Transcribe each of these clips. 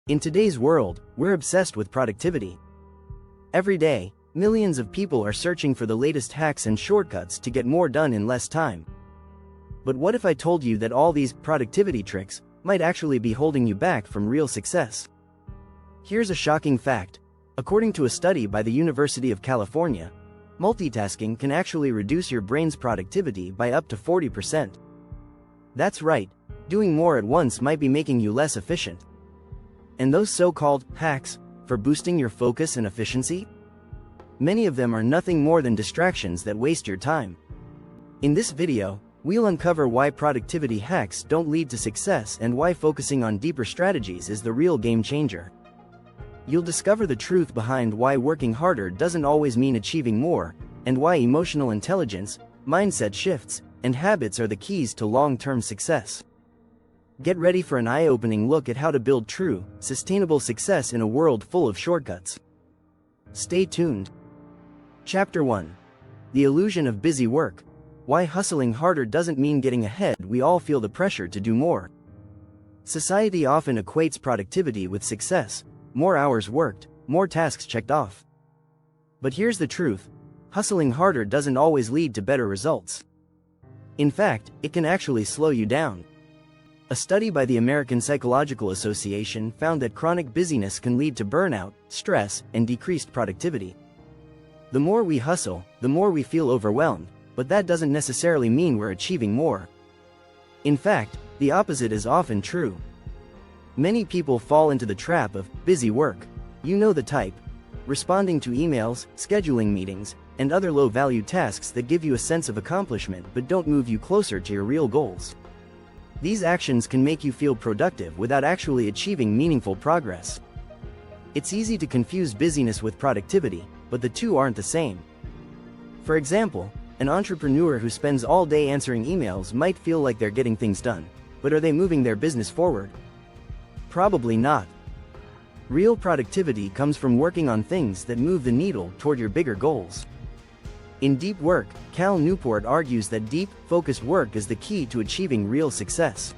In today's world, we're obsessed with productivity. Every day, millions of people are searching for the latest hacks and shortcuts to get more done in less time. But what if I told you that all these productivity tricks might actually be holding you back from real success? Here's a shocking fact. According to a study by the University of California, multitasking can actually reduce your brain's productivity by up to 40%. That's right, doing more at once might be making you less efficient. And those so-called hacks for boosting your focus and efficiency? Many of them are nothing more than distractions that waste your time. In this video, we'll uncover why productivity hacks don't lead to success and why focusing on deeper strategies is the real game changer. You'll discover the truth behind why working harder doesn't always mean achieving more, and why emotional intelligence, mindset shifts, and habits are the keys to long-term success. Get ready for an eye-opening look at how to build true, sustainable success in a world full of shortcuts. Stay tuned. Chapter 1. The Illusion of Busy Work. Why hustling harder doesn't mean getting ahead. We all feel the pressure to do more. Society often equates productivity with success. More hours worked, more tasks checked off. But here's the truth. Hustling harder doesn't always lead to better results. In fact, it can actually slow you down. A study by the American Psychological Association found that chronic busyness can lead to burnout, stress, and decreased productivity. The more we hustle, the more we feel overwhelmed, but that doesn't necessarily mean we're achieving more. In fact, the opposite is often true. Many people fall into the trap of busy work. You know the type. Responding to emails, scheduling meetings, and other low-value tasks that give you a sense of accomplishment but don't move you closer to your real goals. These actions can make you feel productive without actually achieving meaningful progress. It's easy to confuse busyness with productivity, but the two aren't the same. For example, an entrepreneur who spends all day answering emails might feel like they're getting things done, but are they moving their business forward? Probably not. Real productivity comes from working on things that move the needle toward your bigger goals. In Deep Work, Cal Newport argues that deep, focused work is the key to achieving real success.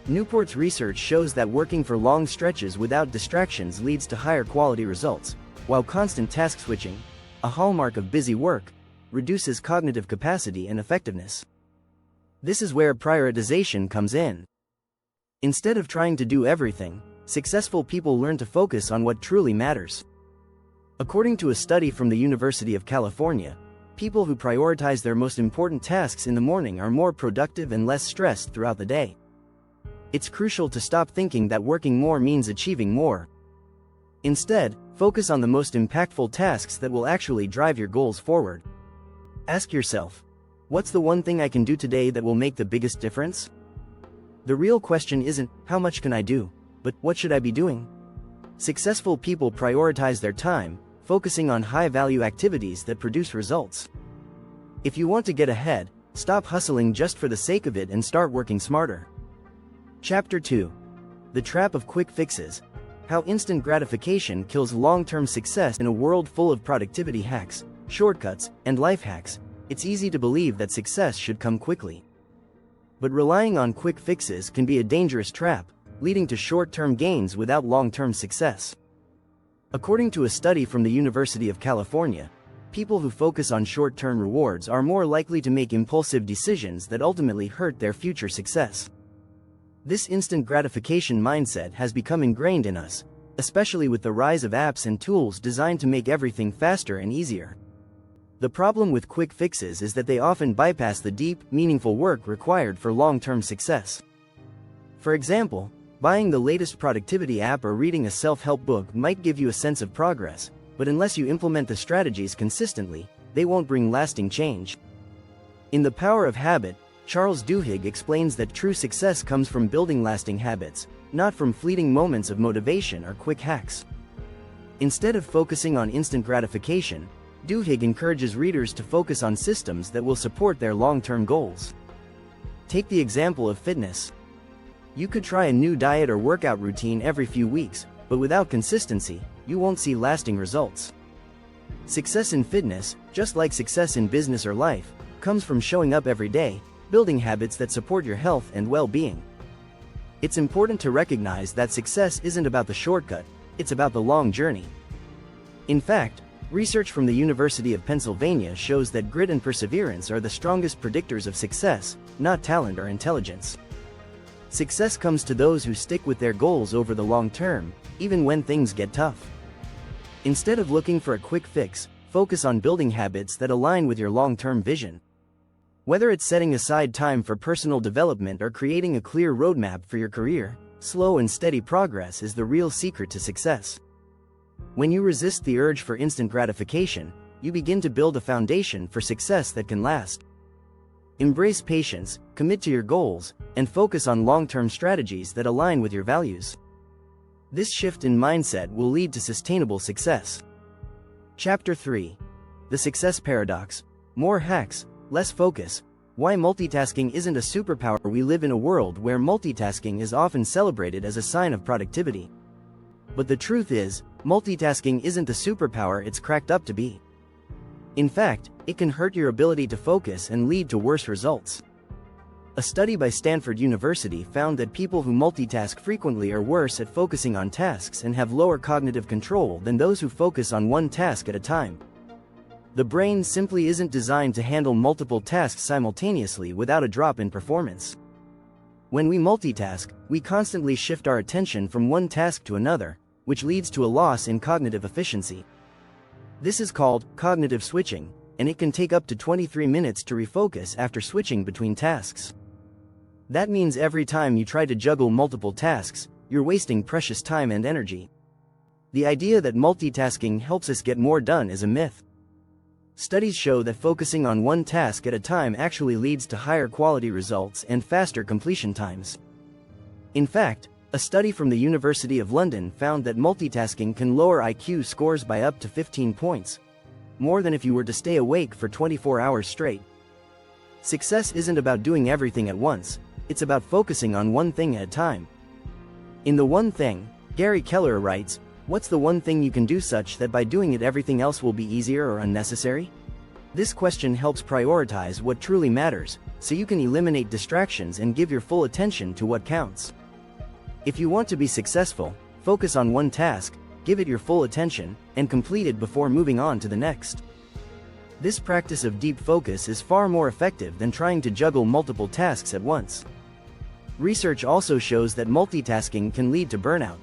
Newport's research shows that working for long stretches without distractions leads to higher quality results, while constant task switching, a hallmark of busy work, reduces cognitive capacity and effectiveness. This is where prioritization comes in. Instead of trying to do everything, successful people learn to focus on what truly matters. According to a study from the University of California, people who prioritize their most important tasks in the morning are more productive and less stressed throughout the day. It's crucial to stop thinking that working more means achieving more. Instead, focus on the most impactful tasks that will actually drive your goals forward. Ask yourself, what's the one thing I can do today that will make the biggest difference? The real question isn't, how much can I do, but what should I be doing? Successful people prioritize their time, focusing on high-value activities that produce results. If you want to get ahead, stop hustling just for the sake of it and start working smarter. Chapter 2. The Trap of Quick Fixes. How instant gratification kills long-term success. In a world full of productivity hacks, shortcuts, and life hacks, it's easy to believe that success should come quickly. But relying on quick fixes can be a dangerous trap, leading to short-term gains without long-term success. According to a study from the University of California, people who focus on short-term rewards are more likely to make impulsive decisions that ultimately hurt their future success. This instant gratification mindset has become ingrained in us, especially with the rise of apps and tools designed to make everything faster and easier. The problem with quick fixes is that they often bypass the deep, meaningful work required for long-term success. For example, buying the latest productivity app or reading a self-help book might give you a sense of progress, but unless you implement the strategies consistently, they won't bring lasting change. In The Power of Habit, Charles Duhigg explains that true success comes from building lasting habits, not from fleeting moments of motivation or quick hacks. Instead of focusing on instant gratification, Duhigg encourages readers to focus on systems that will support their long-term goals. Take the example of fitness. You could try a new diet or workout routine every few weeks, but without consistency, you won't see lasting results. Success in fitness, just like success in business or life, comes from showing up every day, building habits that support your health and well-being. It's important to recognize that success isn't about the shortcut, it's about the long journey. In fact, research from the University of Pennsylvania shows that grit and perseverance are the strongest predictors of success, not talent or intelligence. Success comes to those who stick with their goals over the long term, even when things get tough. Instead of looking for a quick fix, focus on building habits that align with your long-term vision. Whether it's setting aside time for personal development or creating a clear roadmap for your career, slow and steady progress is the real secret to success. When you resist the urge for instant gratification, you begin to build a foundation for success that can last. Embrace patience, commit to your goals, and focus on long-term strategies that align with your values. This shift in mindset will lead to sustainable success. Chapter 3. The Success Paradox. More hacks, less focus. Why multitasking isn't a superpower. We live in a world where multitasking is often celebrated as a sign of productivity. But the truth is, multitasking isn't the superpower it's cracked up to be. In fact, it can hurt your ability to focus and lead to worse results. A study by Stanford University found that people who multitask frequently are worse at focusing on tasks and have lower cognitive control than those who focus on one task at a time. The brain simply isn't designed to handle multiple tasks simultaneously without a drop in performance. When we multitask, we constantly shift our attention from one task to another, which leads to a loss in cognitive efficiency. This is called cognitive switching, and it can take up to 23 minutes to refocus after switching between tasks. That means every time you try to juggle multiple tasks, you're wasting precious time and energy. The idea that multitasking helps us get more done is a myth. Studies show that focusing on one task at a time actually leads to higher quality results and faster completion times. In fact, a study from the University of London found that multitasking can lower IQ scores by up to 15 points, more than if you were to stay awake for 24 hours straight. Success isn't about doing everything at once, it's about focusing on one thing at a time. In The One Thing, Gary Keller writes, "What's the one thing you can do such that by doing it everything else will be easier or unnecessary?" This question helps prioritize what truly matters, so you can eliminate distractions and give your full attention to what counts. If you want to be successful, focus on one task, give it your full attention, and complete it before moving on to the next. This practice of deep focus is far more effective than trying to juggle multiple tasks at once. Research also shows that multitasking can lead to burnout.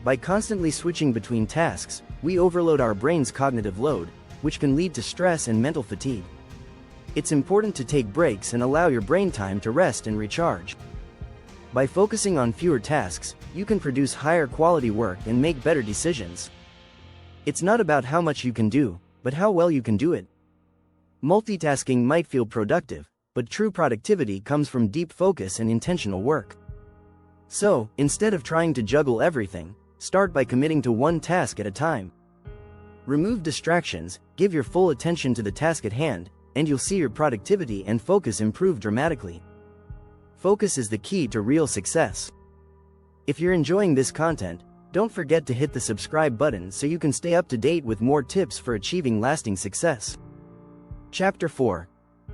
By constantly switching between tasks, we overload our brain's cognitive load, which can lead to stress and mental fatigue. It's important to take breaks and allow your brain time to rest and recharge. By focusing on fewer tasks, you can produce higher quality work and make better decisions. It's not about how much you can do, but how well you can do it. Multitasking might feel productive, but true productivity comes from deep focus and intentional work. So, instead of trying to juggle everything, start by committing to one task at a time. Remove distractions, give your full attention to the task at hand, and you'll see your productivity and focus improve dramatically. Focus is the key to real success. If you're enjoying this content, don't forget to hit the subscribe button so you can stay up to date with more tips for achieving lasting success. Chapter 4.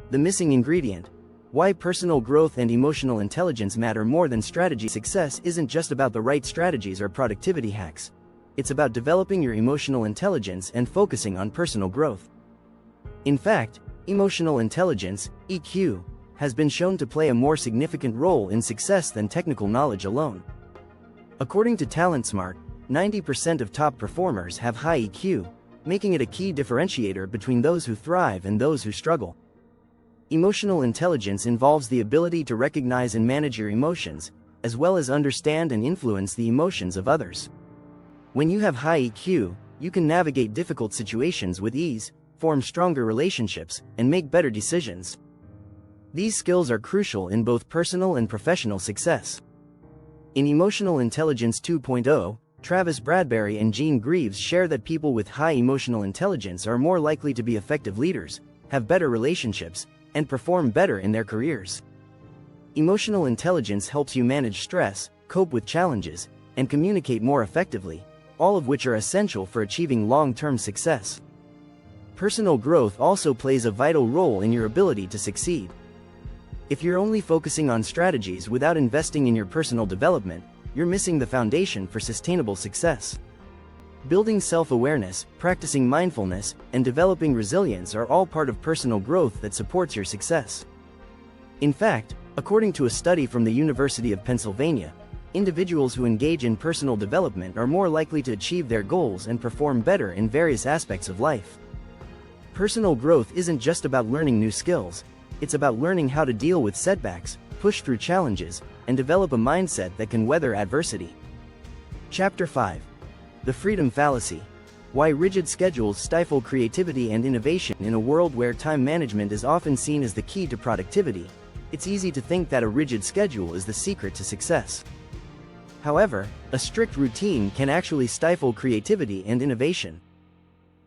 The Missing Ingredient. Why personal growth and emotional intelligence matter more than strategy. Success isn't just about the right strategies or productivity hacks. It's about developing your emotional intelligence and focusing on personal growth. In fact, emotional intelligence, EQ, has been shown to play a more significant role in success than technical knowledge alone. According to TalentSmart, 90% of top performers have high EQ, making it a key differentiator between those who thrive and those who struggle. Emotional intelligence involves the ability to recognize and manage your emotions, as well as understand and influence the emotions of others. When you have high EQ, you can navigate difficult situations with ease, form stronger relationships, and make better decisions. These skills are crucial in both personal and professional success. In Emotional Intelligence 2.0, Travis Bradberry and Gene Greaves share that people with high emotional intelligence are more likely to be effective leaders, have better relationships, and perform better in their careers. Emotional intelligence helps you manage stress, cope with challenges, and communicate more effectively, all of which are essential for achieving long-term success. Personal growth also plays a vital role in your ability to succeed. If you're only focusing on strategies without investing in your personal development, you're missing the foundation for sustainable success. Building self-awareness, practicing mindfulness, and developing resilience are all part of personal growth that supports your success. In fact, according to a study from the University of Pennsylvania, individuals who engage in personal development are more likely to achieve their goals and perform better in various aspects of life. Personal growth isn't just about learning new skills, it's about learning how to deal with setbacks, push through challenges, and develop a mindset that can weather adversity. Chapter 5. The Freedom Fallacy. Why rigid schedules stifle creativity and innovation. In a world where time management is often seen as the key to productivity, it's easy to think that a rigid schedule is the secret to success. However, a strict routine can actually stifle creativity and innovation.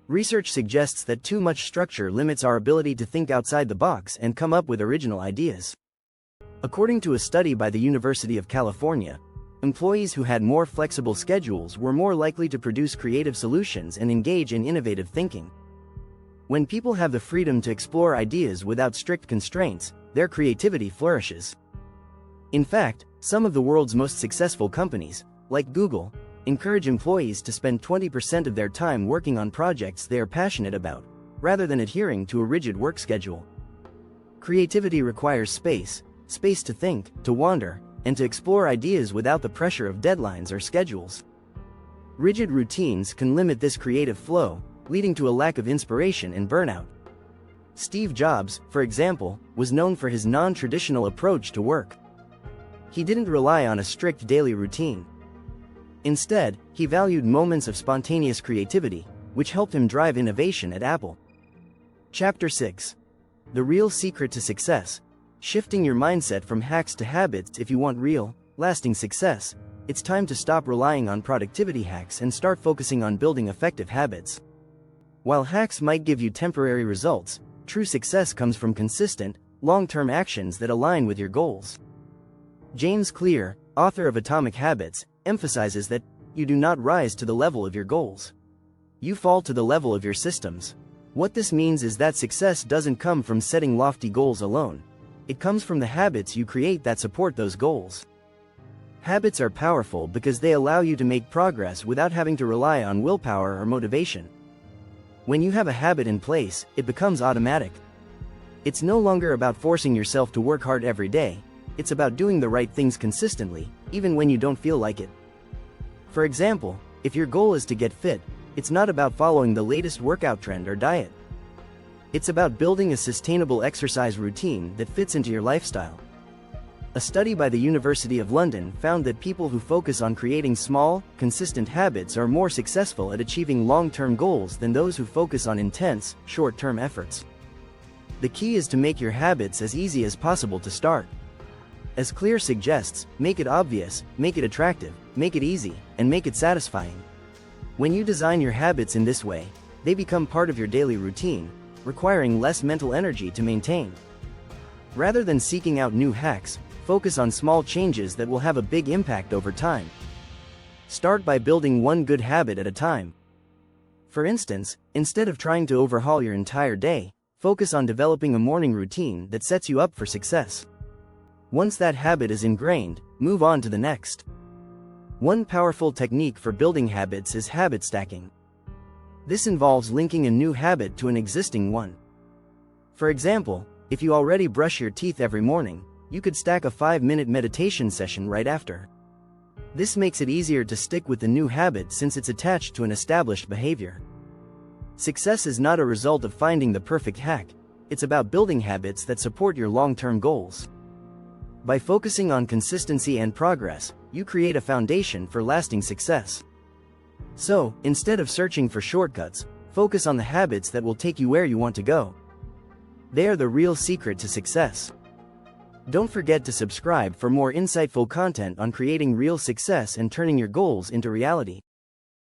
Research suggests that too much structure limits our ability to think outside the box and come up with original ideas. According to a study by the University of California, employees who had more flexible schedules were more likely to produce creative solutions and engage in innovative thinking. When people have the freedom to explore ideas without strict constraints, their creativity flourishes. In fact, some of the world's most successful companies, like Google, encourage employees to spend 20% of their time working on projects they are passionate about, rather than adhering to a rigid work schedule. Creativity requires space to think, to wander, and to explore ideas without the pressure of deadlines or schedules. Rigid routines can limit this creative flow, leading to a lack of inspiration and burnout. Steve Jobs, for example, was known for his non-traditional approach to work. He didn't rely on a strict daily routine. Instead, he valued moments of spontaneous creativity, which helped him drive innovation at Apple. Chapter 6. The Real Secret to Success. Shifting your mindset from hacks to habits. If you want real, lasting success, it's time to stop relying on productivity hacks and start focusing on building effective habits. While hacks might give you temporary results, true success comes from consistent, long-term actions that align with your goals. James Clear, author of Atomic Habits, emphasizes that you do not rise to the level of your goals. You fall to the level of your systems. What this means is that success doesn't come from setting lofty goals alone. It comes from the habits you create that support those goals. Habits are powerful because they allow you to make progress without having to rely on willpower or motivation. When you have a habit in place, it becomes automatic. It's no longer about forcing yourself to work hard every day. It's about doing the right things consistently, even when you don't feel like it. For example, if your goal is to get fit, it's not about following the latest workout trend or diet. It's about building a sustainable exercise routine that fits into your lifestyle. A study by the University of London found that people who focus on creating small, consistent habits are more successful at achieving long-term goals than those who focus on intense, short-term efforts. The key is to make your habits as easy as possible to start. As Clear suggests, make it obvious, make it attractive, make it easy, and make it satisfying. When you design your habits in this way, they become part of your daily routine, requiring less mental energy to maintain. Rather than seeking out new hacks, focus on small changes that will have a big impact over time. Start by building one good habit at a time. For instance, instead of trying to overhaul your entire day, focus on developing a morning routine that sets you up for success. Once that habit is ingrained, move on to the next. One powerful technique for building habits is habit stacking. This involves linking a new habit to an existing one. For example, if you already brush your teeth every morning, you could stack a 5-minute meditation session right after. This makes it easier to stick with the new habit since it's attached to an established behavior. Success is not a result of finding the perfect hack, it's about building habits that support your long-term goals. By focusing on consistency and progress, you create a foundation for lasting success. So, instead of searching for shortcuts, focus on the habits that will take you where you want to go. They are the real secret to success. Don't forget to subscribe for more insightful content on creating real success and turning your goals into reality.